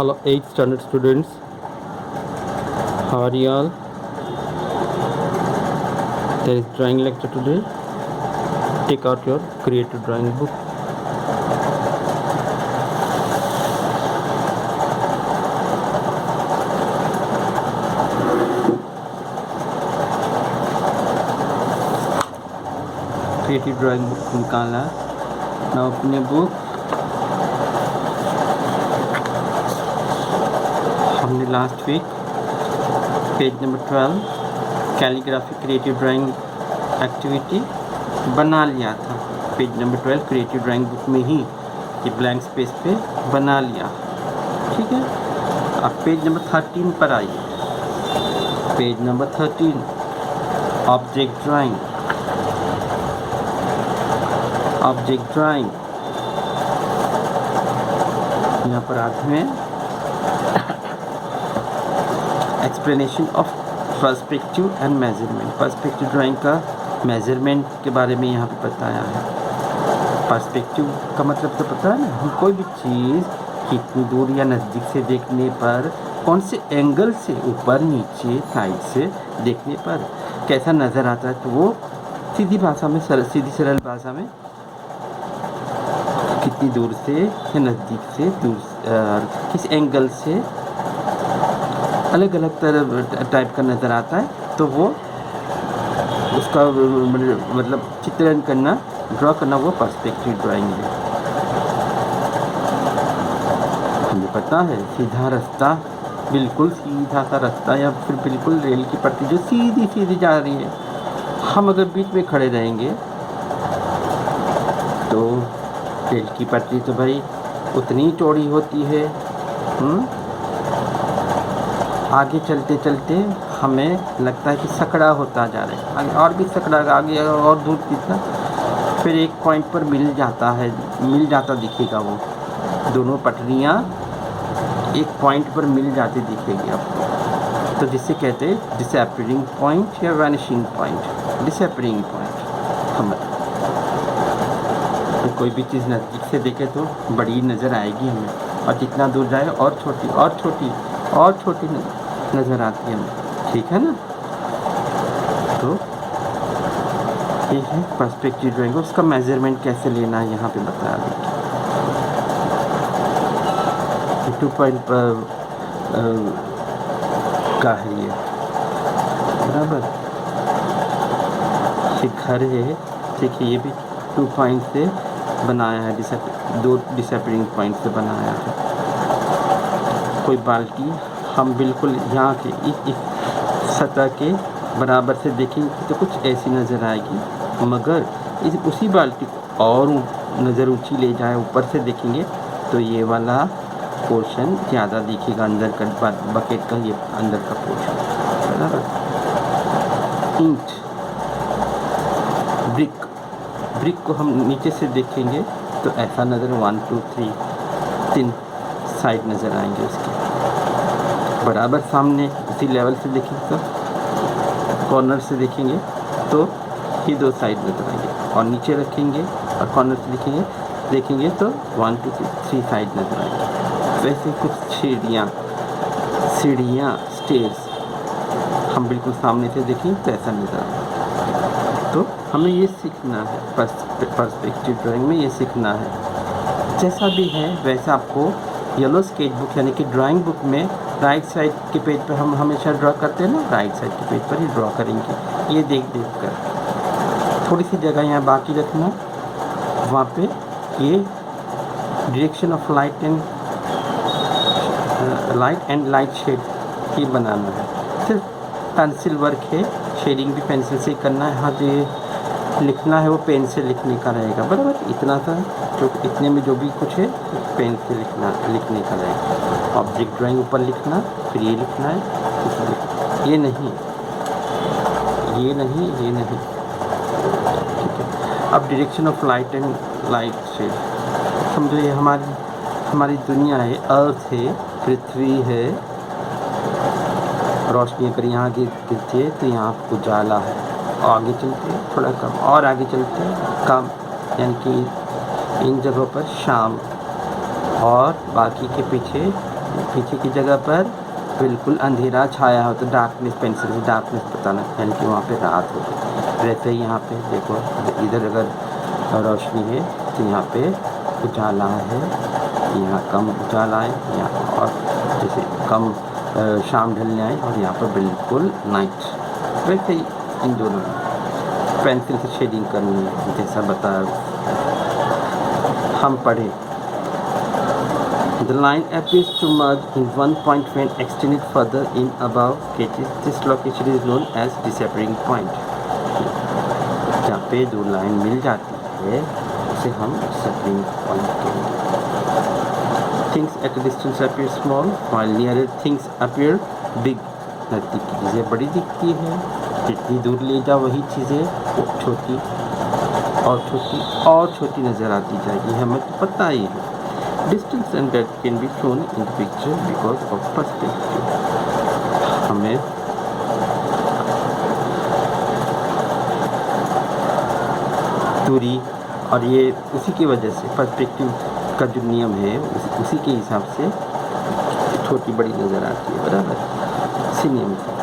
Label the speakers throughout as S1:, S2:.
S1: Hello 8th standard students, how are you all? There is drawing lecture today. Take out your creative drawing book. Creative drawing book निकाला. Now अपने book हमने last week page number 12 calligraphy creative drawing activity बना लिया था. Page number 12 creative drawing book में ही ये blank space पे बना लिया. ठीक है, अब पेज नंबर 13 पर आइए. Page number 13 object drawing. Object drawing यहाँ पर आते हैं explanation of perspective and measurement. Perspective drawing का मेजरमेंट के बारे में यहाँ पे बताया है. पर्सपेक्टिव का मतलब तो पता है ना, हम कोई भी चीज़ कितनी दूर या नज़दीक से देखने पर, कौन से एंगल से, ऊपर नीचे साइड से देखने पर कैसा नज़र आता है. तो वो सीधी भाषा में, सीधी सरल भाषा में कितनी दूर से या नज़दीक से, किस एंगल से अलग अलग तरह टाइप का नज़र आता है, तो वो उसका मतलब चित्रण करना, ड्रॉ करना, वो पर्सपेक्टिव ड्राइंग है. हमें पता है सीधा रास्ता, बिल्कुल सीधा सा रास्ता या फिर बिल्कुल रेल की पटरी जो सीधी सीधी जा रही है, हम अगर बीच में खड़े रहेंगे तो रेल की पटरी तो भाई उतनी ही चौड़ी होती है. आगे चलते चलते हमें लगता है कि सकड़ा होता जा रहा है, आगे और भी सकड़ा, आगे और दूर कितना, फिर एक पॉइंट पर मिल जाता दिखेगा. वो दोनों पटरियाँ एक पॉइंट पर मिल जाती दिखेगी आपको. तो जिसे कहते हैं डिसअपीयरिंग पॉइंट या वैनिशिंग पॉइंट. डिसअपीयरिंग पॉइंट हम तो कोई भी चीज़ नज़दीक से देखे तो बड़ी नज़र आएगी हमें, और जितना दूर जाए और छोटी और छोटी और छोटी नज़र आती है हमें. ठीक है ना. तो ये है पर्सपेक्टिव ड्राइंग. उसका मेजरमेंट कैसे लेना है यहाँ पे बताया देखिए. 2 पॉइंट पर का है ये, बराबर. ये घर है, देखिए ये भी 2 पॉइंट से बनाया है, दो डिसअपीयरिंग पॉइंट से बनाया है. कोई बाल्टी हम बिल्कुल यहाँ के इस सतह के बराबर से देखेंगे तो कुछ ऐसी नज़र आएगी, मगर उसी बाल्टी को और नज़र ऊंची ले जाए, ऊपर से देखेंगे तो ये वाला पोर्शन ज़्यादा दिखेगा, अंदर का बकेट का, ये अंदर का पोर्शन, बराबर. ईंट, ब्रिक को हम नीचे से देखेंगे तो ऐसा नज़र 1 2 3 साइड नज़र आएंगे उसके. बराबर सामने उसी लेवल से देखेंगे तो कॉर्नर से देखेंगे तो ही 2 साइड नज़र आएंगे, और नीचे रखेंगे और कॉर्नर से देखेंगे तो 1 2 3 साइड नज़र आएंगे. वैसे कुछ सीढ़ियाँ स्टेयर्स हम बिल्कुल सामने से देखेंगे तो ऐसा नज़र आएगा. तो हमें ये सीखना है, पर्सपेक्टिव ड्राइंग में ये सीखना है. जैसा भी है वैसा आपको येलो स्केच बुक यानी कि ड्राइंग बुक में राइट साइड के पेज पर हम हमेशा ड्रॉ करते हैं ना, राइट साइड के पेज पर ही ड्रॉ करेंगे. ये देख कर थोड़ी सी जगह यहाँ बाकी रखना, वहाँ पे ये direction of light and light shade ये बनाना है. सिर्फ पेंसिल वर्क है, शेडिंग भी पेंसिल से करना है. हाँ, जो लिखना है वो पेन से लिखने का रहेगा, बराबर. इतना सा जो इतने में जो भी कुछ है पेन से लिखने का रहेगा. ऑब्जेक्ट ड्राइंग ऊपर लिखना, फिर ये लिखना है, ये नहीं. ठीक है. अब direction of light and light shade समझो. ये हमारी दुनिया है, अर्थ है, पृथ्वी है. रोशनी अगर यहाँ गिरती है तो यहाँ उजाला है. आगे चलते थोड़ा कम, और आगे चलते कम, यानी कि इन जगहों पर शाम, और बाकी के पीछे पीछे की जगह पर बिल्कुल अंधेरा छाया हो तो डार्कनेस, पेंसिल से डार्कनेस बताना, यानी कि वहाँ पे रात होगी। वैसे ही यहाँ पे देखो, इधर अगर रोशनी है तो यहाँ पे उजाला है, यहाँ कम उजाला है, यहाँ और जैसे कम शाम ढलने आए, और यहाँ पर बिल्कुल नाइट। वैसे ही इन दोनों पेंसिल से शेडिंग करनी है, जैसा बताया हम पढ़े। The line appears to merge in one point when extended further in above sketches. This location is known as disappearing point. जहाँ पे दो लाइन मिल जाती है उसे हम disappearing point कहेंगे। Things at a distance appear small, while nearer things appear big. नज़दीक की चीज़ें बड़ी दिखती है, जितनी दूर ले जाओ वही चीज़ें छोटी और छोटी और छोटी नज़र आती जाएगी, हमें तो पता ही है। Distance and depth can be shown in the picture because of perspective. हमें दूरी और ये उसी की वजह से पर्सपेक्टिव का जो नियम है उसी के हिसाब से छोटी बड़ी नज़र आती है, बराबर इसी नियम से।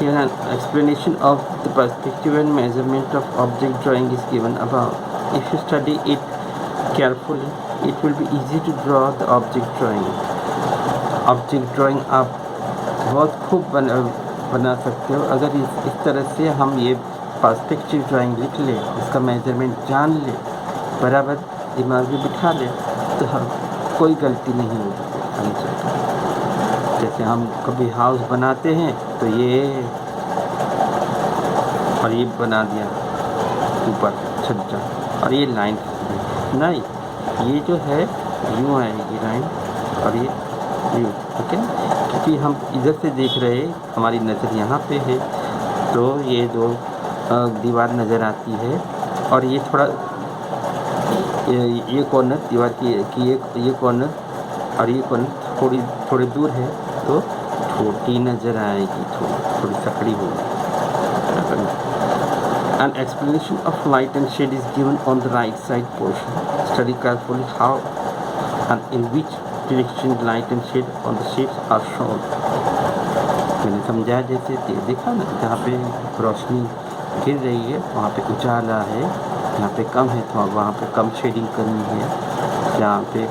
S1: Here an explanation of the perspective and measurement of object drawing is given above. If you study it carefully, it will be easy to draw the object drawing. Object drawing आप बहुत खूब बना सकते हो अगर इस तरह से हम ये पर्सपेक्टिव ड्राइंग लिख ले, इसका मेजरमेंट जान ले, बराबर दिमाग में बिठा ले, तो हम कोई गलती नहीं होगी। जैसे हम कभी हाउस बनाते हैं तो ये और ये बना दिया ऊपर छज्जा और ये लाइन नहीं, ये जो है यूँ आएगी लाइन और ये यूँ, ठीक है, क्योंकि हम इधर से देख रहे हैं, हमारी नज़र यहाँ पे है, तो ये दो दीवार नज़र आती है और ये थोड़ा ये कॉर्नर दीवार की ये कॉर्नर और ये कॉर्नर थोड़ी दूर है, तो छोटी नज़र आएगी, थोड़ी सकड़ी होगी। An explanation of light and shade is given on the right side portion. Study carefully how and in which direction light and shade on the shapes are shown. मैंने समझाया जैसे देखा ना, जहाँ पे रोशनी गिर रही है वहाँ पे उजाला है, यहाँ पे कम है तो वहाँ पे कम शेडिंग करनी है, जहाँ पे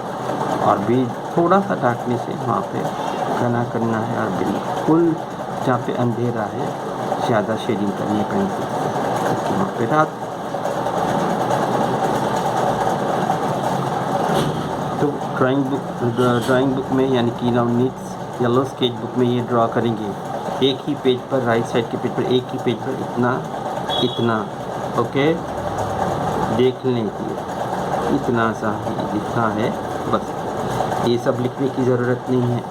S1: और भी थोड़ा सा डार्कनेस है वहाँ पे घना करना है, और बिल्कुल जहाँ पे अंधेरा है ज़्यादा शेडिंग करनी है पेंसिल से, वहाँ पे रात। तो ड्राइंग बुक में यानी कि नवनीत येलो स्केच बुक में ये ड्रॉ करेंगे एक ही पेज पर, राइट साइड के पेज पर एक ही पेज पर इतना ओके, देख लें कि इतना सा ही लिखा है, बस ये सब लिखने की ज़रूरत नहीं है।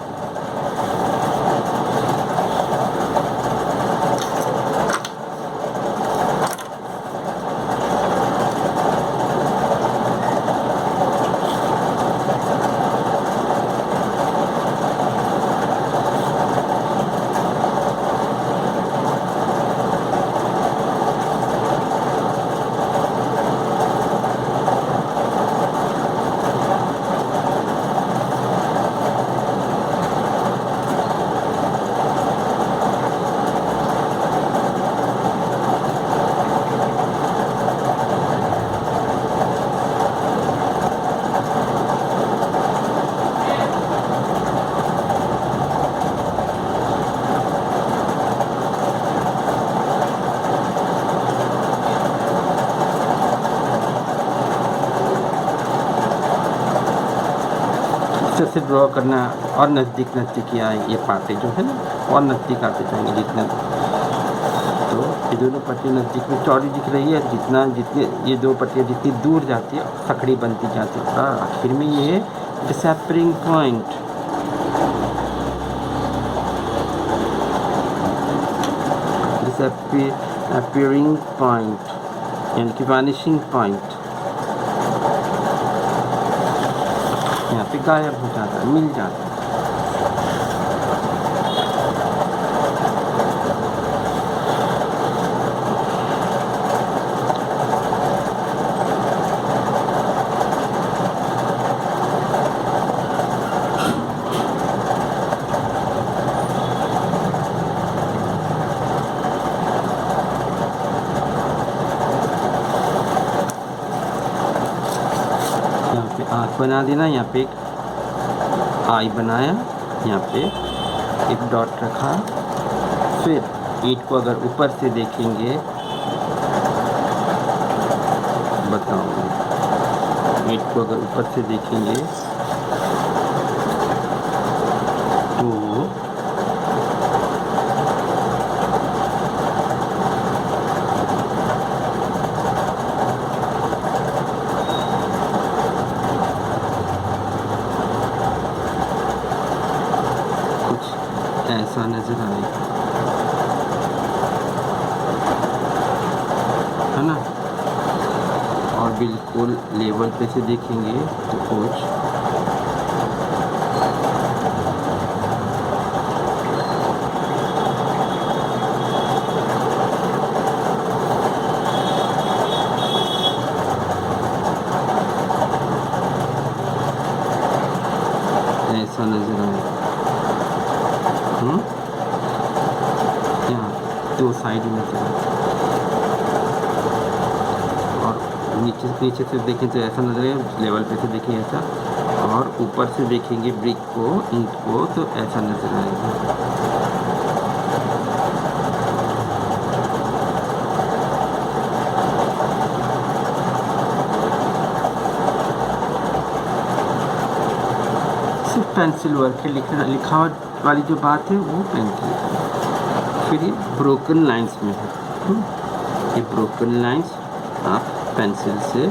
S1: से ड्रॉ करना और नज़दीक आए, ये पार्टी जो है ना और नज़दीक आते जाएंगे जितना, तो ये दोनों पट्टियाँ नज़दीक में चौड़ी दिख रही है, जितने ये दो पट्टियाँ जितनी दूर जाती है सकड़ी बनती जाती है, और आखिर में ये है डिसअपियरिंग पॉइंट। डिसअपियरिंग पॉइंट यानी कि वैनिशिंग पॉइंट, यहाँ पे गायब हो जाता है, मिल जाता है। आँख बना देना। यहाँ पे एक आई बनाया, यहाँ पे एक डॉट रखा। फिर ईंट को अगर ऊपर से देखेंगे, बताऊँ, ईंट को अगर ऊपर से देखेंगे तो ऐसा नज़र आएगा, है ना। और बिल्कुल लेवल पे से देखेंगे तो कुछ ऐसा नज़र आएगा। यहाँ दो साइड में से, और नीचे से देखें तो ऐसा नज़र आएगा, लेवल पे से देखें ऐसा, और ऊपर से देखेंगे ब्रिक को, ईंट को, तो ऐसा नज़र आएगा। सिर्फ पेंसिल वर्क है, लिखावट वाली जो बात है वो पेंसिल है। फिर ये ब्रोकन लाइंस में है, ये ब्रोकन लाइंस आप पेंसिल से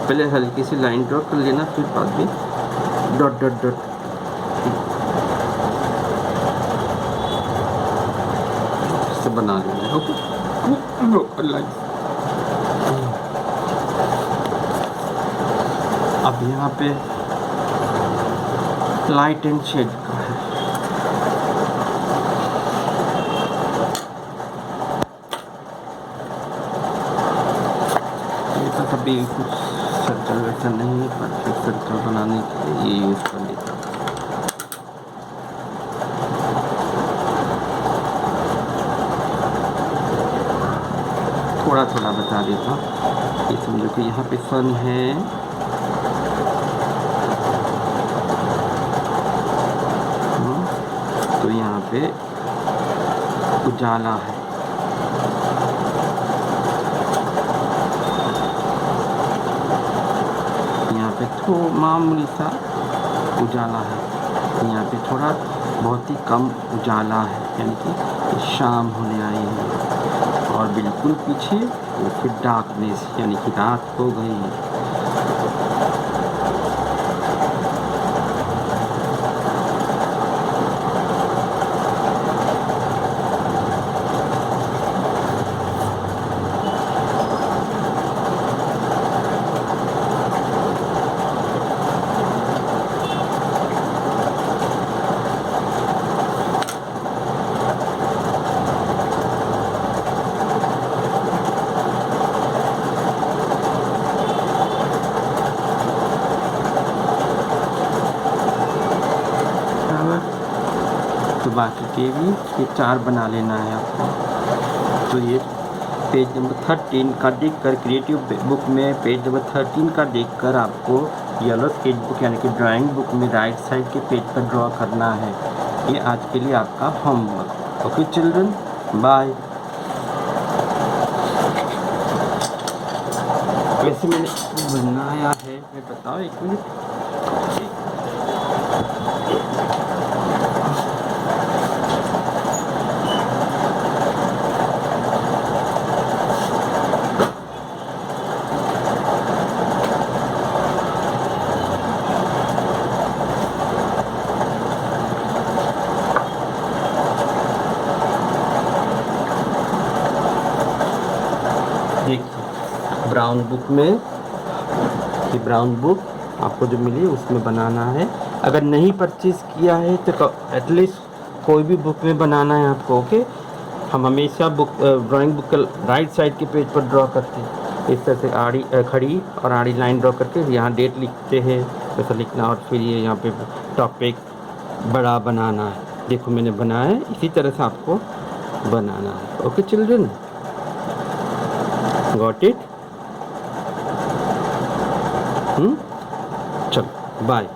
S1: पहले हल्की सी लाइन ड्रॉ कर लेना, फिर बाद में डॉट डॉट डॉट से बना लेना। Okay, broken lines. अब यहाँ पे लाइट एंड शेड का है। ये तो कभी कुछ सर्कल वैसा नहीं है, परफेक्ट सर्कल बनाने के लिए ये यूज़ कर लेता हूँ। थोड़ा थोड़ा बता देता हूँ। ये समझो कि यहाँ पे सन है, तो यहाँ पे उजाला है, यहाँ पे तो मामूली सा उजाला है, यहाँ पे थोड़ा बहुत ही कम उजाला है, यानी कि शाम होने आई है। और बिल्कुल पीछे वो फिर डार्कनेस, यानी कि रात हो गई है। तो बाकी के भी ये 4 बना लेना है आपको। तो ये पेज नंबर 13 का देखकर, क्रिएटिव बुक में पेज नंबर 13 का देखकर आपको येलो स्केच बुक यानी कि ड्राइंग बुक में राइट साइड के पेज पर ड्रॉ करना है। ये आज के लिए आपका होमवर्क। Okay children, bye. वैसे मैंने बनाया है, मैं बताओ 1 मिनट। देखिए ब्राउन बुक में, ये ब्राउन बुक आपको जो मिली उसमें बनाना है। अगर नहीं परचेज़ किया है तो एटलीस्ट कोई भी बुक में बनाना है आपको। ओके, हम हमेशा बुक ड्राइंग बुक का राइट साइड के पेज पर ड्रॉ करते हैं। इस तरह से आड़ी खड़ी और आड़ी लाइन ड्रॉ करके यहाँ डेट लिखते हैं, वैसा लिखना। और फिर ये यहाँ पे टॉपिक बड़ा बनाना है। देखो मैंने बनाया है, इसी तरह से आपको बनाना है। Okay children, got it? चलो। Bye.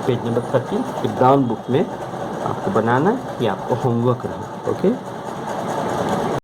S1: Page number 30 brown book में आपको बनाना है, ये आपको होमवर्क रहा। ओके।